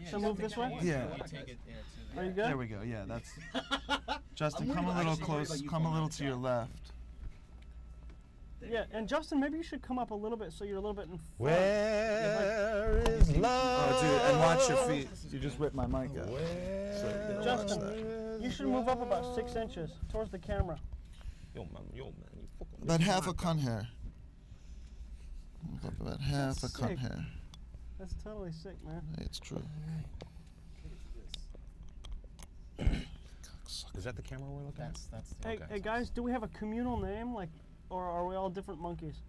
So move this way? Yeah. Are you good? There we go. Yeah, that's. Justin, come a little close. Come a little to your left. Yeah, and Justin, maybe you should come up a little bit so you're a little bit in front. Where is love? Oh, dude, and watch your feet. You just ripped my mic out. Justin, you should move up about 6 inches towards the camera. Yo, man, you fucking. About half a cunt hair. About half a cunt hair. That's totally sick, man. Hey, it's true. Is that the camera we're looking at? That's Hey, guys, do we have a communal name, like, or are we all different monkeys?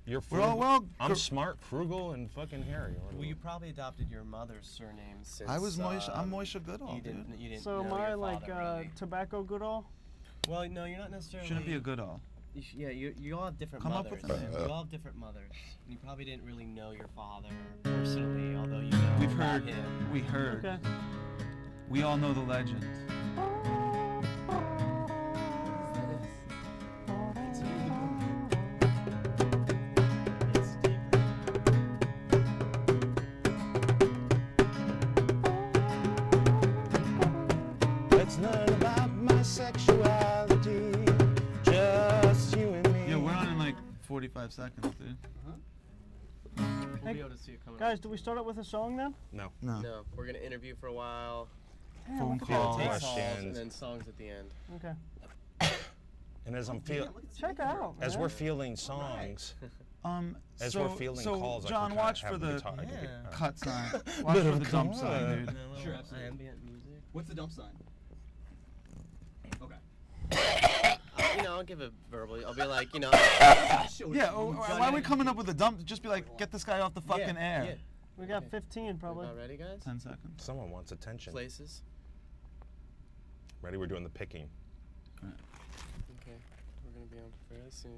You're We're all well. I'm smart, frugal, and fucking hairy. Well, you probably adopted your mother's surname since. I was Moisha. I'm Moisha Goodall. You didn't So know am I your like father, really. Tobacco Goodall? Well, no, you're not necessarily. Shouldn't be a Goodall. You all have different Come up mothers. with an You all have different mothers. And you probably didn't really know your father personally, although you know We've about heard. him. We heard. Okay. We all know the legend. Let's learn about my sexuality. Just you and me. Yeah, we're on in like 45 seconds, dude. We'll be able to see it coming. Guys, do we start out with a song then? No. No. No, we're gonna interview for a while. Damn, Phone look at call. that. Take calls questions. and then songs at the end. Okay. And as I'm feeling, Check that out, as man. we're feeling songs, as so, we're feeling so calls, John, I can watch have for the guitar. cut sign. Watch for the dump sign, dude. Sure, absolutely. Ambient music. What's the dump sign? Okay. You know, I'll give it verbally. I'll be like, you know. Yeah, why are we coming up with a dump? Just be like, get this guy off the fucking air. Yeah. We got 15 probably. About ready, guys? 10 seconds. Someone wants attention. Places. Ready? We're doing the picking. Okay, we're gonna be on very soon.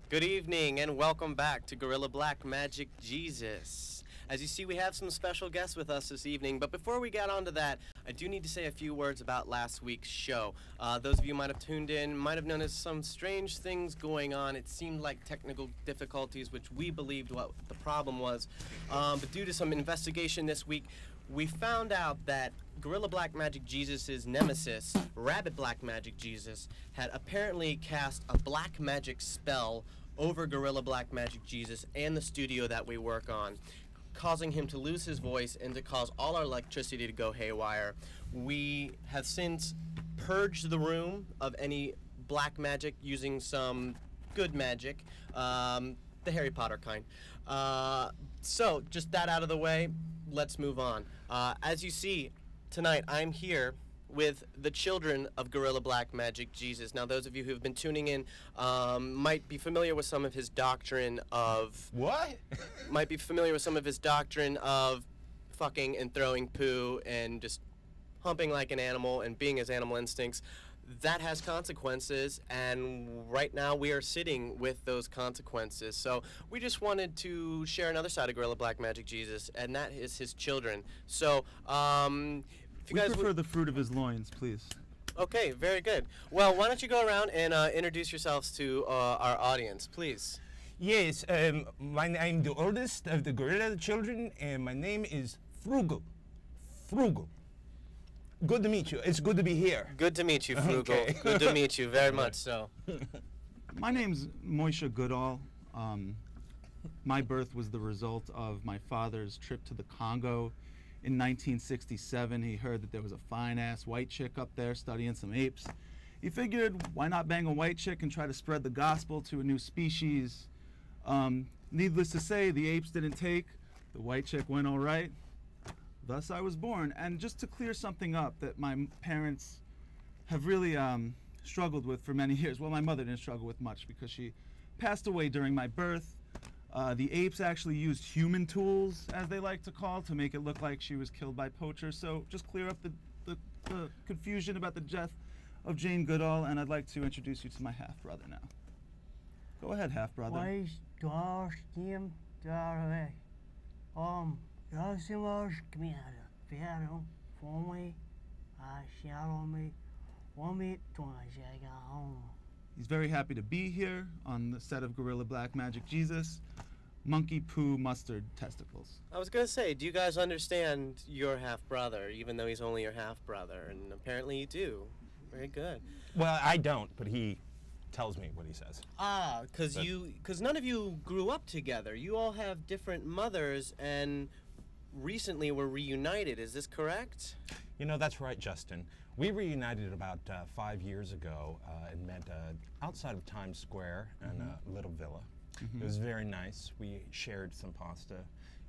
Good evening and welcome back to Gorilla Black Magic Jesus. As you see, we have some special guests with us this evening, but before we get on to that, I do need to say a few words about last week's show. Those of you who might have tuned in might have noticed some strange things going on. It seemed like technical difficulties, which we believed what the problem was. But due to some investigation this week, we found out that Gorilla Black Magic Jesus' nemesis, Rabbit Black Magic Jesus, had apparently cast a black magic spell over Gorilla Black Magic Jesus and the studio that we work on, causing him to lose his voice and to cause all our electricity to go haywire. We have since purged the room of any black magic using some good magic, the Harry Potter kind. So, just that out of the way, let's move on. As you see, tonight I'm here with the children of Gorilla Black Magic Jesus. Now, those of you who have been tuning in might be familiar with some of his doctrine of... What? might be familiar with some of his doctrine of fucking and throwing poo and just humping like an animal and being his animal instincts. That has consequences, and right now we are sitting with those consequences. So we just wanted to share another side of Gorilla Black Magic Jesus, and that is his children. So, if you We guys prefer the fruit of his loins, please. Okay, very good. Well, why don't you go around and introduce yourselves to our audience, please. Yes, I'm the oldest of the gorilla children, and my name is Frugal. Frugal. Good to meet you. It's good to be here. Good to meet you, Frugal. Okay. Good to meet you, very much so. My name's Moisha Goodall. My birth was the result of my father's trip to the Congo in 1967. He heard that there was a fine-ass white chick up there studying some apes. He figured, why not bang a white chick and try to spread the gospel to a new species? Needless to say, the apes didn't take. The white chick went all right. Thus I was born. And just to clear something up that my parents have really struggled with for many years. Well, my mother didn't struggle with much because she passed away during my birth. The apes actually used human tools, as they like to call, to make it look like she was killed by poachers. So just clear up the confusion about the death of Jane Goodall, and I'd like to introduce you to my half-brother now. Go ahead, half-brother. He's very happy to be here on the set of Gorilla Black Magic Jesus. monkey poo mustard testicles. I was gonna say, do you guys understand your half-brother, even though he's only your half-brother? And apparently you do. Very good. Well, I don't, but he tells me what he says. Ah, because none of you grew up together. You all have different mothers and recently were reunited. Is this correct? You know, that's right, Justin. We reunited about 5 years ago and met outside of Times Square in a little villa. It was very nice. We shared some pasta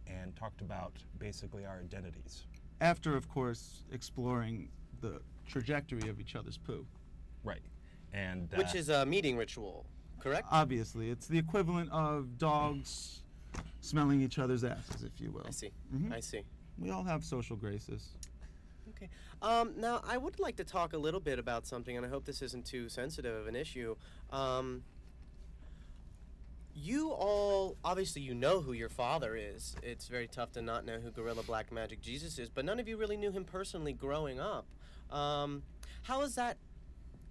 and talked about basically our identities. After, of course, exploring the trajectory of each other's poo. Right. And Which is a meeting ritual, correct? Obviously, it's the equivalent of dogs smelling each other's asses, if you will. I see. Mhm. I see. We all have social graces. Okay. Now, I would like to talk a little bit about something, and I hope this isn't too sensitive of an issue. You all, obviously you know who your father is. It's very tough to not know who Gorilla Black Magic Jesus is, but none of you really knew him personally growing up. How has that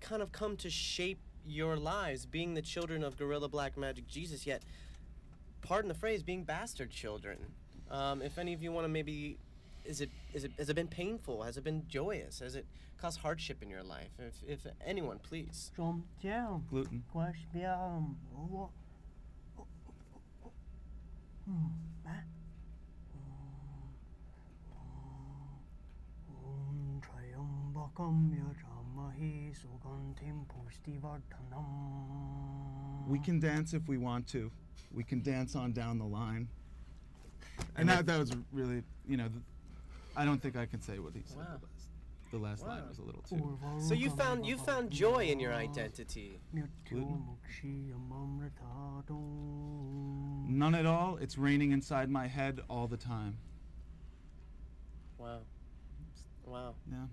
kind of come to shape your lives, being the children of Gorilla Black Magic Jesus, yet, pardon the phrase, being bastard children? If any of you want to maybe, has it been painful? Has it been joyous? Has it caused hardship in your life? If anyone, please. Gluten. We can dance if we want to. We can dance on down the line. And that was really, you know, I don't think I can say what he said. Wow. The last line was a little too. So you found joy in your identity. Gluten? None at all. It's raining inside my head all the time. Wow. Wow. Yeah.